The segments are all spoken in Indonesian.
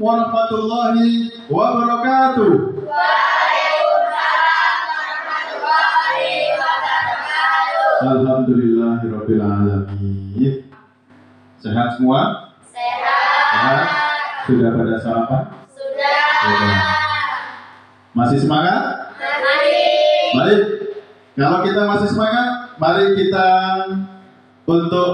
warahmatullahi wabarakatuh. Waalaikumsalam warahmatullahi wabarakatuh. Alhamdulillahirabbil alamin. Sehat semua? Sehat. Sudah pada sarapan? Sudah. Masih semangat? Masih. Mari. Kalau kita masih semangat, mari kita untuk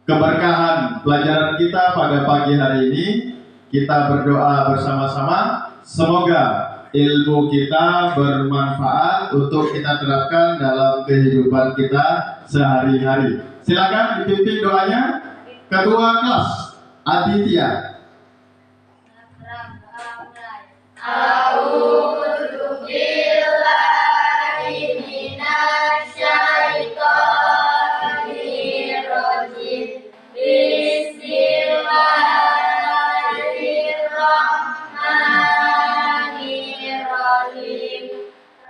keberkahan pelajaran kita pada pagi hari ini, kita berdoa bersama-sama. Semoga ilmu kita bermanfaat untuk kita terapkan dalam kehidupan kita sehari-hari. Silakan dipimpin doanya Ketua kelas Aditya. A'udzu billahi minasyaitonir rajim. Bismillahirrahmanirrahim.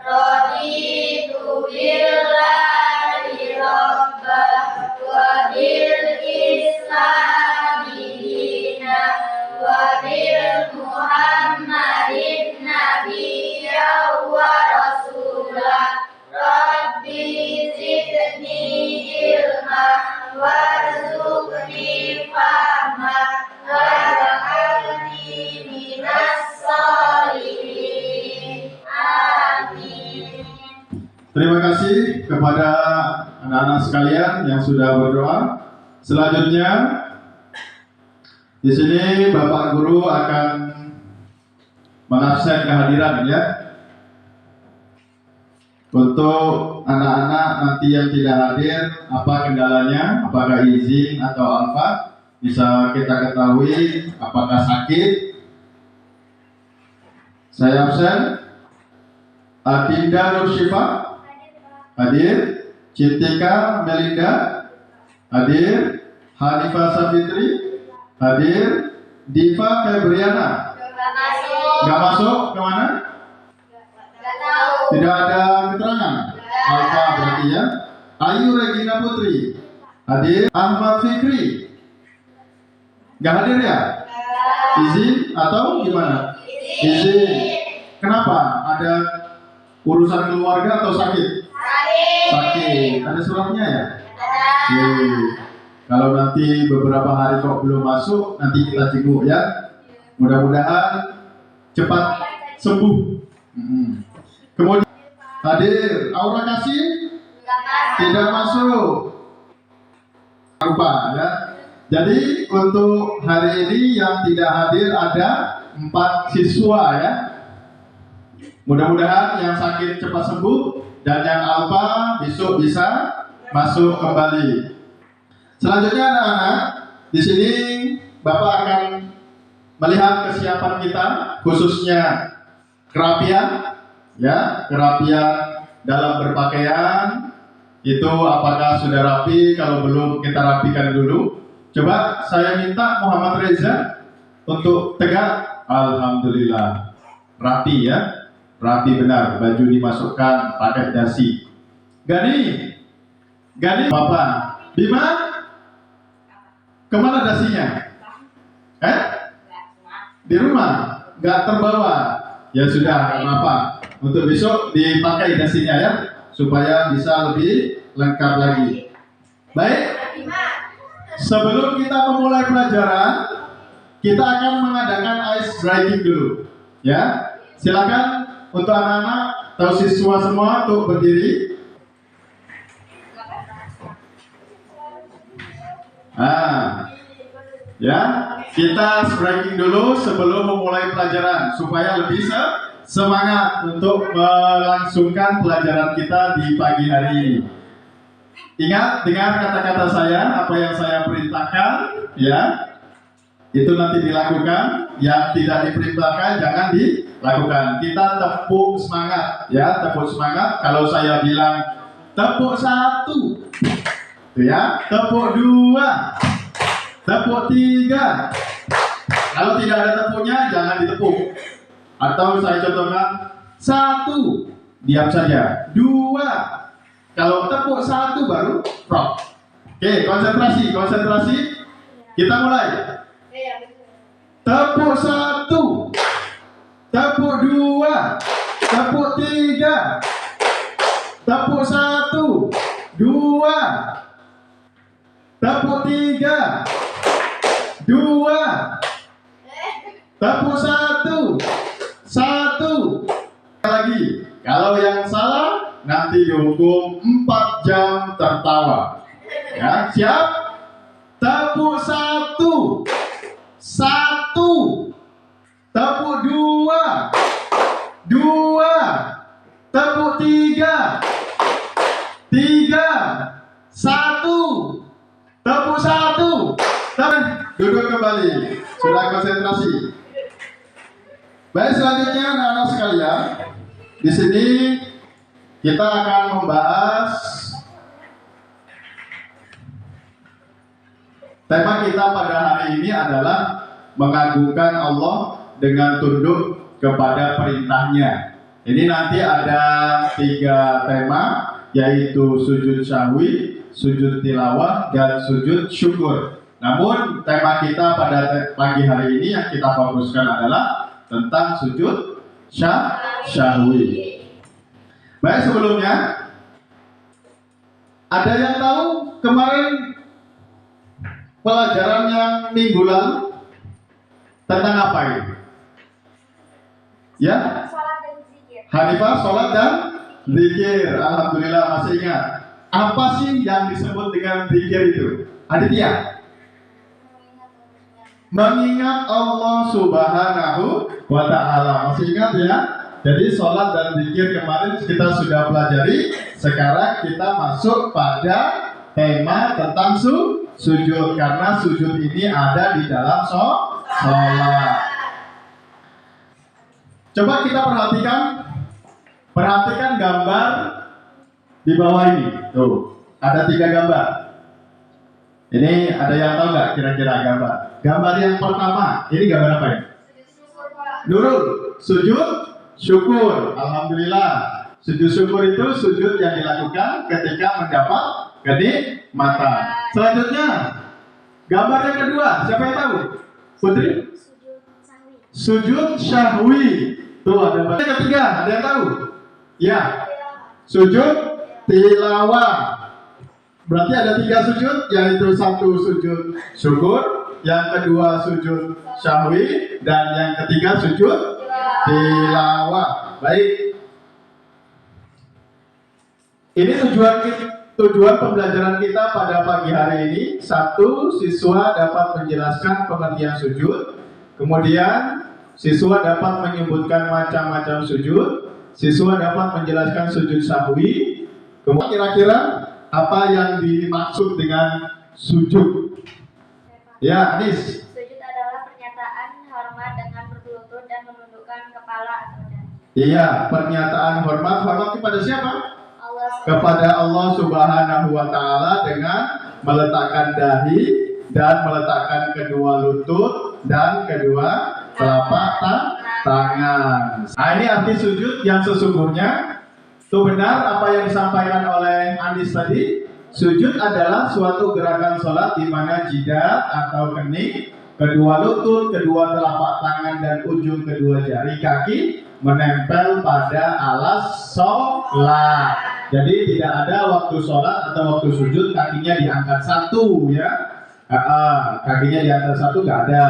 Raditu billahi rabbah wa bil islami dinan wa bil Muhammadin nabiyyan wa rasulah. Rabbi zidni ilma warzuqni fahma waj'alni minas sholihin. Amin. Terima kasih kepada anak-anak sekalian yang sudah berdoa. Selanjutnya di sini Bapak Guru akan mengabsen kehadiran ya. Untuk anak-anak nanti yang tidak hadir, apa kendalanya, apakah izin atau apa, bisa kita ketahui apakah sakit. Saya absen. Adinda Nur Syifa hadir. Cintika Melinda hadir. Hanifah Safitri hadir. Diva Febriana nggak masuk, kemana? Tidak ada keterangan. Alfa berarti ya. Ayu Regina Putri hadir. Ahmad Fikri nggak hadir ya? Izin atau gimana? Izin. Kenapa? Ada urusan keluarga atau sakit? Sakit. Ada suratnya ya? Kalau nanti beberapa hari kok belum masuk, nanti kita jenguk ya. Mudah-mudahan cepat sembuh. Kemudian hadir Aura Kasih tidak masuk. Lupa ya. Jadi untuk hari ini yang tidak hadir ada 4 siswa ya. Mudah-mudahan yang sakit cepat sembuh dan yang alfa besok bisa masuk kembali. Selanjutnya anak-anak, di sini Bapak akan melihat kesiapan kita, khususnya kerapian, ya, kerapian dalam berpakaian. Itu apakah sudah rapi? Kalau belum, kita rapikan dulu. Coba saya minta Muhammad Reza untuk tegak. Alhamdulillah, rapi ya, rapi benar. Baju dimasukkan, pakai dasi. Gani, Bapak, Bima, kemana dasinya? Di rumah, nggak terbawa. Ya sudah, nggak apa-apa. Untuk besok dipakai dasinya ya, supaya bisa lebih lengkap lagi. Baik, sebelum kita memulai pelajaran, kita akan mengadakan ice breaking dulu. Ya, silakan untuk anak-anak atau siswa semua untuk berdiri. Ya, kita breaking dulu sebelum memulai pelajaran supaya lebih semangat untuk melangsungkan pelajaran kita di pagi hari ini. Ingat, dengar kata-kata saya, apa yang saya perintahkan, ya, itu nanti dilakukan. Yang tidak diperintahkan jangan dilakukan. Kita tepuk semangat, ya, tepuk semangat. Kalau saya bilang tepuk 1, ya, tepuk 2, tepuk 3. Kalau tidak ada tepuknya, jangan ditepuk. Atau saya contohkan 1, diam saja. 2, kalau tepuk 1 baru prop. Oke, konsentrasi. Kita mulai. satu, tepuk dua, tepuk tiga, tepuk satu, dua, tepuk tiga, dua, tepuk satu, satu. Lagi, kalau yang salah nanti dihukum 4 jam tertawa. Ya, siap? Tepuk satu, satu, tepuk dua, dua, tepuk tiga, tiga, satu, tepuk satu. Duduk kembali. Sudah konsentrasi. Baik, selanjutnya anak-anak sekalian, di sini kita akan membahas tema kita pada hari ini adalah mengagungkan Allah dengan tunduk kepada perintahnya. Ini nanti ada 3 tema, yaitu sujud syahwi, sujud tilawah, dan sujud syukur. Namun tema kita pada pagi hari ini yang kita fokuskan adalah tentang sujud syahwi. Baik, sebelumnya ada yang tahu kemarin pelajaran yang minggu lalu tentang apa ini? Ya? Hanifah, sholat dan zikir. Alhamdulillah masih ingat. Apa sih yang disebut dengan zikir itu? Aditya? Mengingat Allah Subhanahu wa Ta'ala. Masih ingat ya? Jadi sholat dan zikir kemarin kita sudah pelajari. Sekarang kita masuk pada tema tentang sujud, karena sujud ini ada di dalam sholat. Coba kita perhatikan gambar di bawah ini. Tuh, ada 3 gambar. Ini ada yang tahu nggak kira-kira gambar? Gambar yang pertama, ini gambar apa ya? Nurul, sujud syukur. Alhamdulillah. Sujud syukur itu sujud yang dilakukan ketika mendapat kenikmatan. Selanjutnya, gambar yang kedua, siapa yang tahu? Putri? Sujud syahwi. Tuh ada gambar yang ketiga, ada yang tahu? Ya. Sujud tilawah. Berarti ada 3 sujud, yaitu 1 sujud syukur, yang kedua sujud syahwi, dan yang ketiga sujud tilawah. Baik. Ini tujuan pembelajaran kita pada pagi hari ini. 1, siswa dapat menjelaskan pengertian sujud. Kemudian siswa dapat menyebutkan macam-macam sujud. Siswa dapat menjelaskan sujud syahwi. Kemudian kira-kira apa yang dimaksud dengan sujud? Ya, Anis. Sujud adalah pernyataan hormat dengan berlutut dan menundukkan kepala atau dada. Iya, pernyataan hormat kepada siapa? Allah. Kepada Allah Subhanahu wa Ta'ala dengan meletakkan dahi dan meletakkan kedua lutut dan kedua telapak tangan. Nah, ini arti sujud yang sesungguhnya. Itu benar apa yang disampaikan oleh Andis tadi. Sujud adalah suatu gerakan sholat di mana jidat atau kening, kedua lutut, kedua telapak tangan, dan ujung kedua jari kaki menempel pada alas sholat. Jadi tidak ada waktu sholat atau waktu sujud kakinya diangkat satu, ya. Kakinya diangkat satu nggak ada,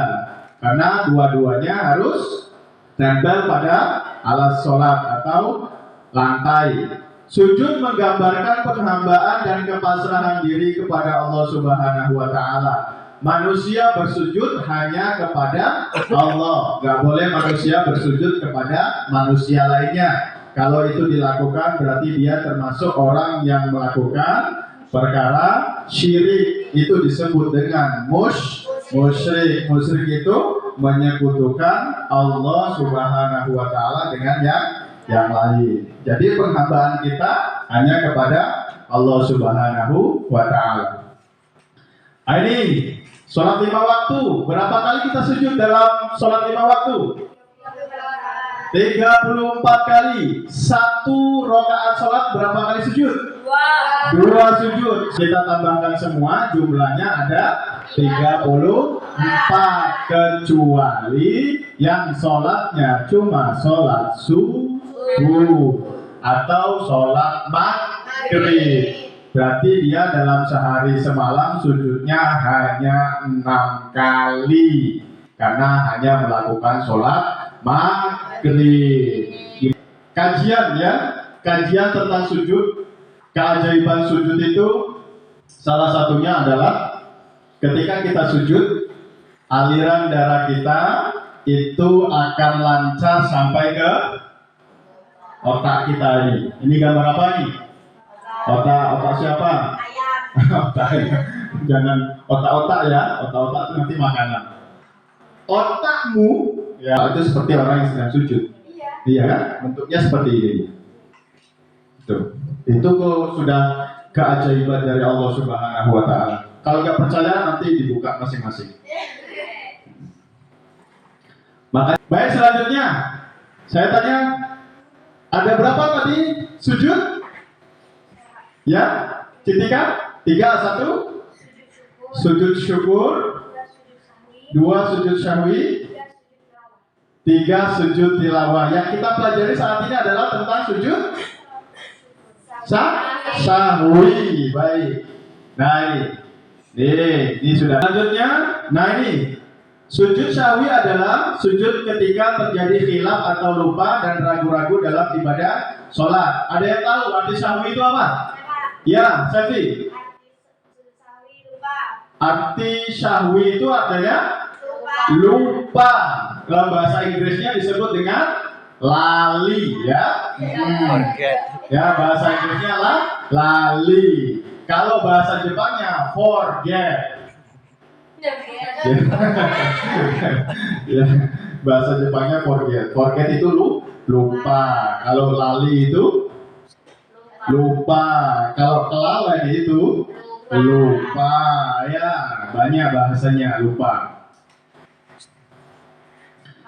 karena dua-duanya harus nempel pada alas sholat atau lantai. Sujud menggambarkan penghambaan dan kepasrahan diri kepada Allah Subhanahu wa Ta'ala. Manusia bersujud hanya kepada Allah, gak boleh manusia bersujud kepada manusia lainnya. Kalau itu dilakukan berarti dia termasuk orang yang melakukan perkara syirik. Itu disebut dengan musyrik. Musyrik itu menyekutukan Allah Subhanahu wa Ta'ala dengan yang lain. Jadi penghambaan kita hanya kepada Allah Subhanahu wa Ta'ala. Ini sholat 5 waktu. Berapa kali kita sujud dalam sholat 5 waktu? 34 kali. 1 rakaat sholat berapa kali sujud? 2 sujud. Kita tambahkan semua, jumlahnya ada 36 4 kecuali yang sholatnya cuma sholat subuh atau sholat maghrib. Berarti dia dalam sehari semalam sujudnya hanya 6 kali karena hanya melakukan sholat maghrib. Kajian tentang sujud, keajaiban sujud itu salah satunya adalah ketika kita sujud, aliran darah kita itu akan lancar sampai ke otak kita ini. Ini gambar apa nih? Otak siapa? Otak. Jangan otak-otak ya. Otak-otak itu nanti makanan. Otakmu ya itu seperti orang yang sedang sujud. Iya kan? Bentuknya seperti ini. Itu sudah keajaiban dari Allah Subhanahu wa taala. Kalau nggak percaya nanti dibuka masing-masing. Baik, selanjutnya saya tanya, ada berapa tadi sujud? Ya, citikan 3, 1 sujud syukur, 2 sujud syahwi, 3 sujud tilawah. Yang kita pelajari saat ini adalah tentang sujud syahwi. Baik. Nah ini sudah. Selanjutnya, nah ini sujud syahwi adalah sujud ketika terjadi khilaf atau lupa dan ragu-ragu dalam ibadah sholat. Ada yang tahu arti syahwi itu apa? Ya, Sefi. Arti syahwi itu artinya lupa. Dalam bahasa Inggrisnya disebut dengan lali, ya. Ya, bahasa Inggrisnya lali. Kalau bahasa Jepangnya forget. Ya, bahasa Jepangnya forget. Forget itu lupa. Kalau lali itu lupa. Kalau kelalaian itu lupa. Ya, banyak bahasanya lupa.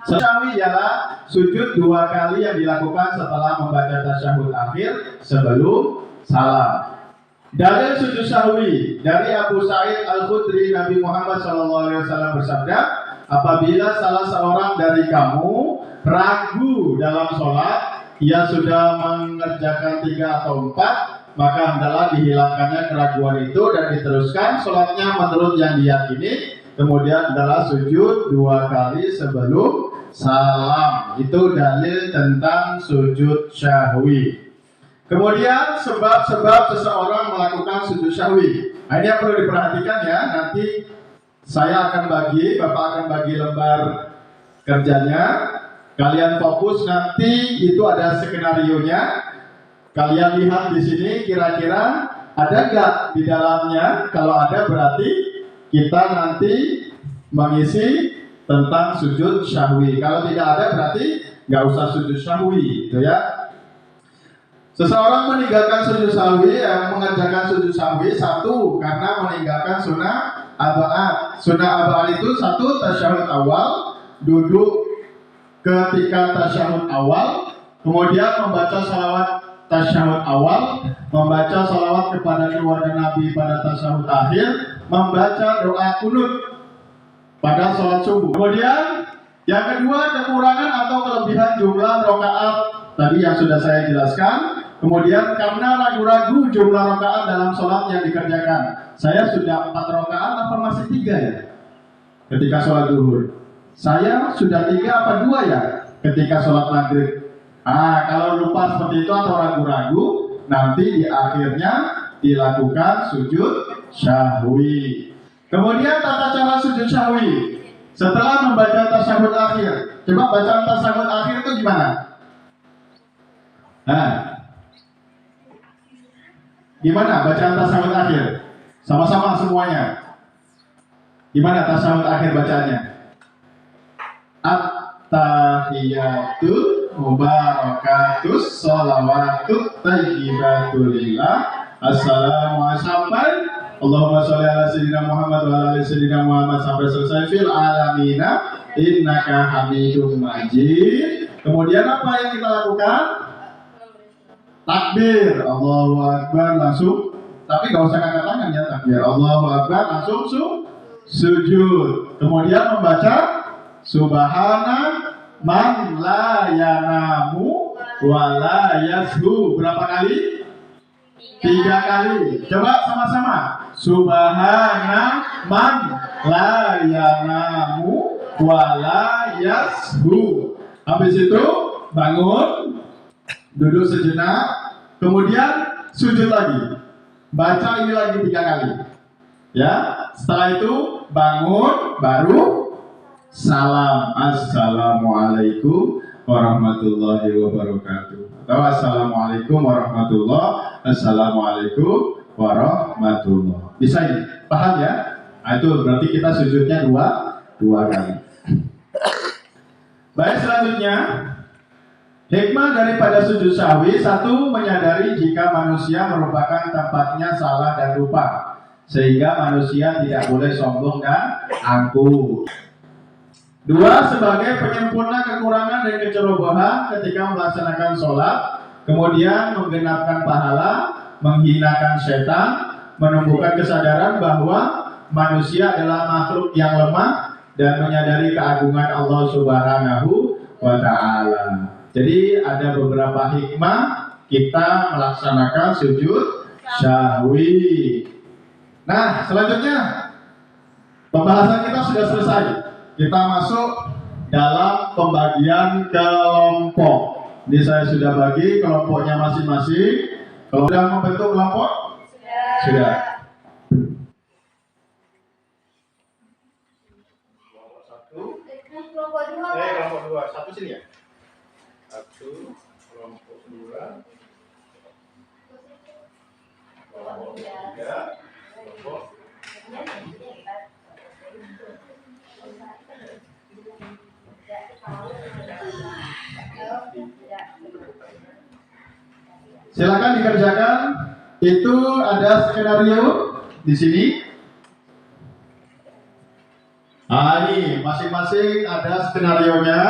Syahwi ialah sujud 2 kali yang dilakukan setelah membaca tasyahud akhir sebelum salam. Dalil sujud syahwi dari Abu Sa'id Al-Khudri, Nabi Muhammad SAW bersabda, apabila salah seorang dari kamu ragu dalam sholat, ia sudah mengerjakan 3 atau 4, maka hendaklah dihilangkannya keraguan itu dan diteruskan sholatnya menurut yang diyakini. Kemudian adalah sujud 2 kali sebelum salam. Itu dalil tentang sujud syahwi. Kemudian sebab-sebab seseorang melakukan sujud syahwi. Nah, ini yang perlu diperhatikan ya. Nanti saya akan Bapak akan bagi lembar kerjanya. Kalian fokus, nanti itu ada skenario-nya. Kalian lihat di sini kira-kira ada nggak di dalamnya. Kalau ada berarti kita nanti mengisi tentang sujud syahwi. Kalau tidak ada berarti nggak usah sujud syahwi, gitu ya. Seseorang meninggalkan sujud syahwi, mengerjakan sujud syahwi, 1 karena meninggalkan sunnah aba'ad. Sunnah aba'ad itu 1 tasyahud awal, duduk ketika tasyahud awal, kemudian membaca salawat tasyahud awal, membaca salawat kepada keluarga Nabi pada tasyahud akhir, membaca doa kunut pada sholat subuh. Kemudian yang kedua, kekurangan atau kelebihan jumlah rakaat tadi yang sudah saya jelaskan. Kemudian karena ragu-ragu jumlah rakaat dalam sholat yang dikerjakan. Saya sudah 4 rakaat apa masih 3 ya? Ketika sholat zuhur. Saya sudah 3 apa 2 ya? Ketika sholat maghrib. Kalau lupa seperti itu atau ragu-ragu, nanti di akhirnya dilakukan sujud syahwi. Kemudian tata cara sujud syahwi. Setelah membaca tasyahud akhir. Coba bacaan tasyahud akhir itu gimana? Gimana bacaan tasyahud akhir? Sama-sama semuanya. Gimana tasyahud akhir bacaannya? At-tahiyatu mubarakatus sholawatut thayyibatulillah. Assalamualaikum sampai Allahumma sholli ala sayyidina Muhammad wa ala ali sayyidina Muhammad sampai selesai fil alamina innaka hamidum majid. Kemudian apa yang kita lakukan? Takbir, Allahu Akbar langsung. Tapi gak usah angkat tangan ya takbir. Allahu Akbar langsung sujud. Kemudian membaca subhana man la yanamu wa la yashu. Berapa kali? 3 kali. Coba sama-sama. Subhana man la yanamu wa la yashu. Habis itu bangun, duduk sejenak, kemudian sujud lagi. Baca ini lagi 3 kali. Ya, setelah itu bangun, baru salam. Assalamualaikum warahmatullahi wabarakatuh. Atau assalamualaikum warahmatullahi. Assalamualaikum warahmatullahi. Bisa ini? Paham ya? Nah, itu berarti kita sujudnya dua kali. Baik, selanjutnya hikmah daripada sujud sahwi. 1. Menyadari jika manusia merupakan tempatnya salah dan lupa, sehingga manusia tidak boleh sombong dan angkuh. 2. Sebagai penyempurna kekurangan dan kecerobohan ketika melaksanakan sholat, kemudian menggenapkan pahala, menghinakan setan, menumbuhkan kesadaran bahwa manusia adalah makhluk yang lemah dan menyadari keagungan Allah Subhanahu wa Ta'ala. Jadi ada beberapa hikmah kita melaksanakan sujud sahwi. Nah, selanjutnya pembahasan kita sudah selesai. Kita masuk dalam pembagian kelompok. Ini saya sudah bagi kelompoknya masing-masing. Kalau sudah membentuk kelompok? Sudah. Kelompok 2. Satu sini ya? 1, kelompok 2, kelompok 3, kelompok. Silakan dikerjakan. Itu ada skenario di sini. Ini masing-masing ada skenarionya.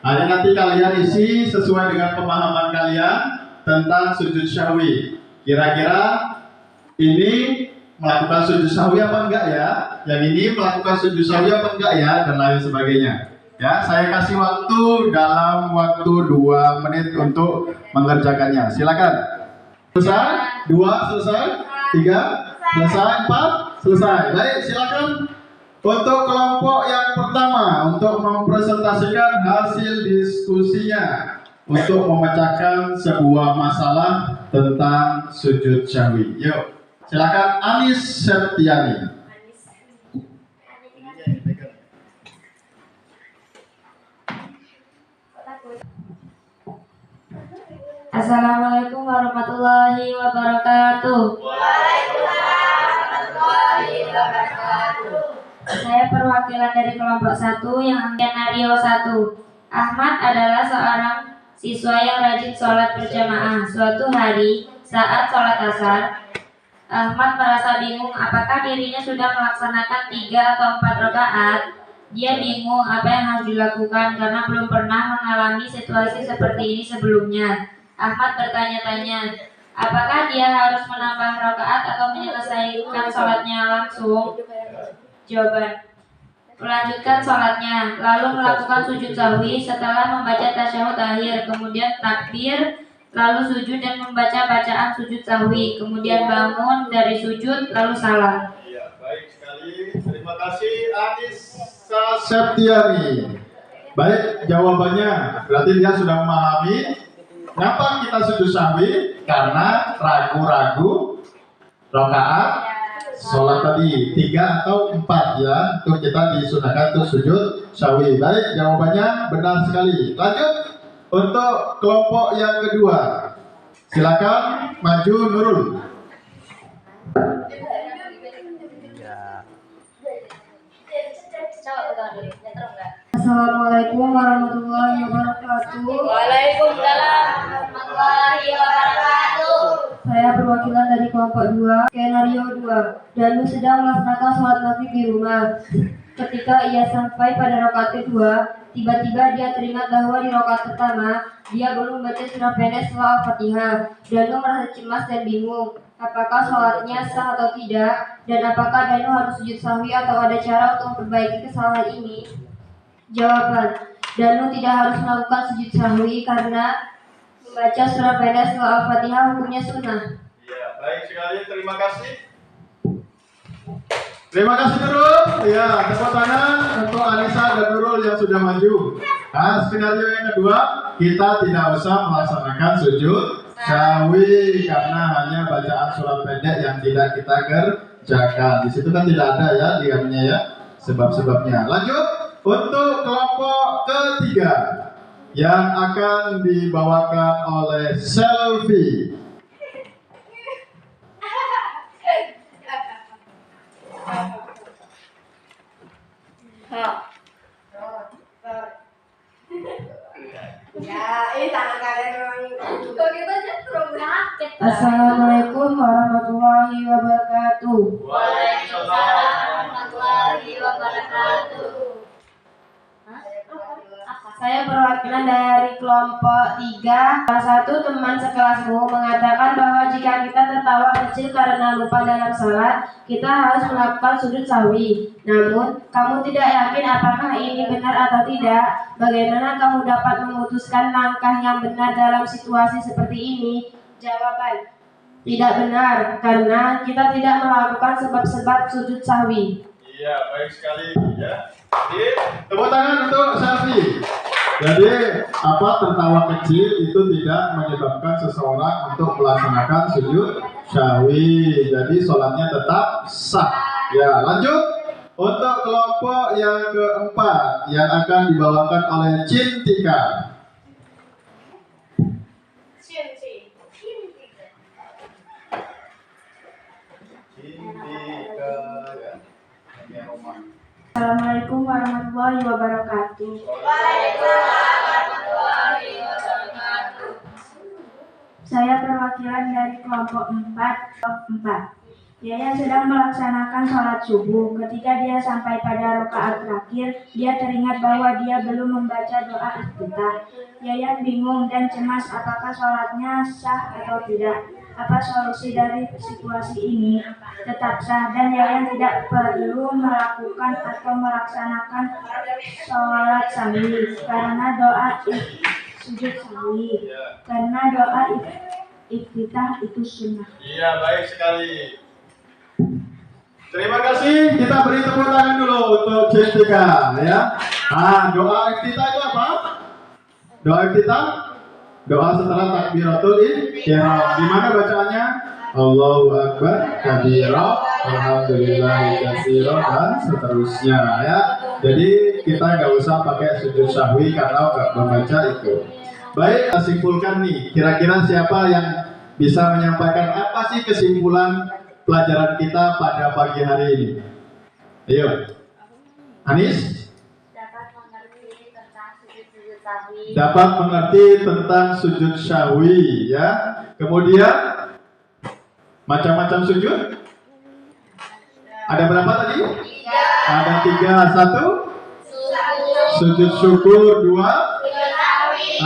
Ini nanti kalian isi sesuai dengan pemahaman kalian tentang sujud sahwi. Kira-kira ini melakukan sujud sahwi apa enggak ya? Yang ini melakukan sujud sahwi apa enggak ya? Dan lain sebagainya. Ya, saya kasih waktu dalam waktu 2 menit untuk mengerjakannya. Silakan. Selesai? 2 selesai? 3 selesai? 4 selesai. Baik, silakan. Untuk kelompok yang pertama, untuk mempresentasikan hasil diskusinya untuk memecahkan sebuah masalah tentang sujud sahwi. Yuk, silakan Anis Septiani. Assalamualaikum warahmatullahi wabarakatuh. Waalaikumsalam warahmatullahi wabarakatuh. Saya perwakilan dari kelompok 1 yang skenario 1. Ahmad adalah seorang siswa yang rajin sholat berjamaah. Suatu hari saat sholat asar, Ahmad merasa bingung apakah dirinya sudah melaksanakan 3 atau 4 rakaat. Dia bingung apa yang harus dilakukan karena belum pernah mengalami situasi seperti ini sebelumnya. Ahmad bertanya-tanya, apakah dia harus menambah rakaat atau menyelesaikan sholatnya langsung? Jawaban, melanjutkan sholatnya, lalu melakukan sujud sahwi setelah membaca tasyahud akhir, kemudian takbir, lalu sujud dan membaca bacaan sujud sahwi, kemudian bangun dari sujud, lalu salam. Iya, baik sekali. Terima kasih Anis Septiani. Baik, jawabannya berarti dia sudah memahami kenapa kita sujud sahwi, karena ragu-ragu rakaat sholat tadi 3 atau 4 ya, untuk kita disunahkan untuk sujud sahwi. Baik, jawabannya benar sekali. Lanjut untuk kelompok yang kedua. Silakan maju Nurul. Assalamualaikum warahmatullahi wabarakatuh. Waalaikumsalam warahmatullahi wabarakatuh. Saya perwakilan dari kelompok 2, skenario 2. Danu sedang melaksanakan sholat maghrib di rumah. Ketika ia sampai pada rakaat kedua, tiba-tiba dia teringat bahwa di rakaat pertama dia belum membaca surah pendek setelah Al-Fatihah. Danu merasa cemas dan bingung, apakah sholatnya sah atau tidak, dan apakah Danu harus sujud sahwi atau ada cara untuk memperbaiki kesalahan ini? Jawaban: Danu tidak harus melakukan sujud sahwi karena membaca surah pendek setelah Al-Fatihah hukumnya sunnah. Iya, baik sekali, terima kasih. Terima kasih Nurul. Ya, tepuk tangan untuk Anissa dan Nurul yang sudah maju. Nah, skenario yang kedua, kita tidak usah melaksanakan sujud sahwi karena hanya bacaan surat pendek yang tidak kita kerjakan. Di situ kan tidak ada ya diamnya ya sebab-sebabnya. Lanjut untuk kelompok ketiga yang akan dibawakan oleh Selfie. Assalamualaikum warahmatullahi wabarakatuh. Waalaikumsalam warahmatullahi wabarakatuh. Saya perwakilan dari kelompok 3. Salah satu teman sekelasmu mengatakan bahwa jika kita tertawa kecil karena lupa dalam salat, kita harus melakukan sujud sahwi. Namun, kamu tidak yakin apakah ini benar atau tidak. Bagaimana kamu dapat memutuskan langkah yang benar dalam situasi seperti ini? Jawaban: tidak benar, karena kita tidak melakukan sebab-sebab sujud sahwi. Iya, baik sekali ya. Jadi, tepuk tangan untuk Selfie. Jadi, tertawa kecil itu tidak menyebabkan seseorang untuk melaksanakan sujud sahwi. Jadi, sholatnya tetap sah. Ya, lanjut untuk kelompok yang keempat yang akan dibawakan oleh Cintika. Assalamualaikum warahmatullahi wabarakatuh. Waalaikumsalam warahmatullahi wabarakatuh. Saya perwakilan dari kelompok 4. Yaya sedang melaksanakan sholat subuh. Ketika dia sampai pada rakaat terakhir, dia teringat bahwa dia belum membaca doa iftitah. Yaya bingung dan cemas apakah sholatnya sah atau tidak. Apa solusi dari situasi ini? Tetap sah dan Yaya tidak perlu melakukan atau melaksanakan sholat sahwi karena doa sujud sahwi. Karena doa iftitah itu sunnah. Iya, baik sekali. Terima kasih. Kita beri tepuk tangan dulu untuk Cintika ya. Doa iftitah itu apa? Doa iftitah? Doa setelah takbiratul ihram. Di mana bacaannya? Allahu Akbar kabira, alhamdulillahi katsira dan seterusnya ya. Jadi kita nggak usah pakai sujud sahwi karena nggak membaca itu. Baik, kita simpulkan nih. Kira-kira siapa yang bisa menyampaikan apa sih kesimpulan pelajaran kita pada pagi hari ini? Ayo, Anis. Dapat mengerti tentang sujud sahwi ya. Kemudian macam-macam sujud. Ada berapa tadi? 3. Ada 3. 1 sujud syukur, 2 3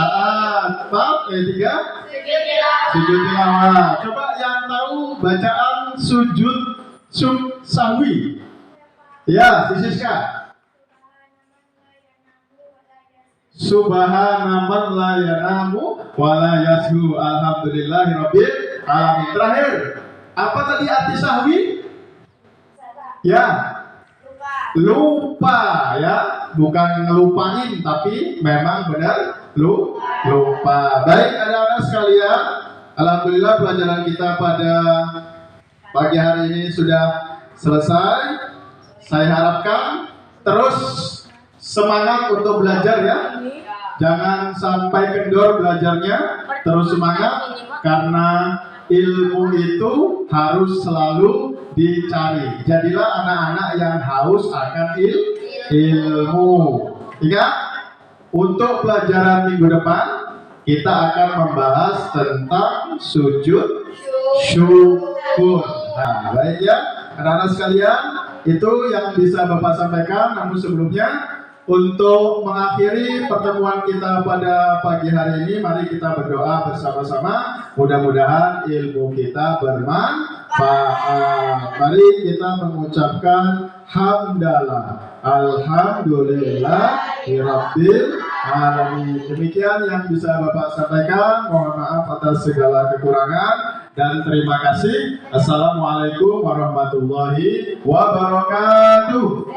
sujud tilawah. Coba yang tahu bacaan sujud sahwi. Ya, Siska. Subhanaman la yanamu wa la yashu. Alhamdulillahi rabbil alamin. Terakhir, apa tadi arti sahwi? Ya, lupa ya, bukan ngelupain tapi memang benar lupa. Baik anak-anak sekalian, alhamdulillah pelajaran kita pada pagi hari ini sudah selesai. Saya harapkan terus semangat untuk belajar ya. Jangan sampai kendor belajarnya, terus semangat karena ilmu itu harus selalu dicari. Jadilah anak-anak yang haus akan ilmu. Ingat, untuk pelajaran minggu depan kita akan membahas tentang sujud syukur. Nah, baik ya, anak-anak sekalian. Itu yang bisa Bapak sampaikan. Namun sebelumnya, untuk mengakhiri pertemuan kita pada pagi hari ini, mari kita berdoa bersama-sama. Mudah-mudahan ilmu kita bermanfaat. Mari kita mengucapkan hamdalah, alhamdulillahirabbil alamin. Demikian yang bisa Bapak sampaikan. Mohon maaf atas segala kekurangan dan terima kasih. Assalamualaikum warahmatullahi wabarakatuh.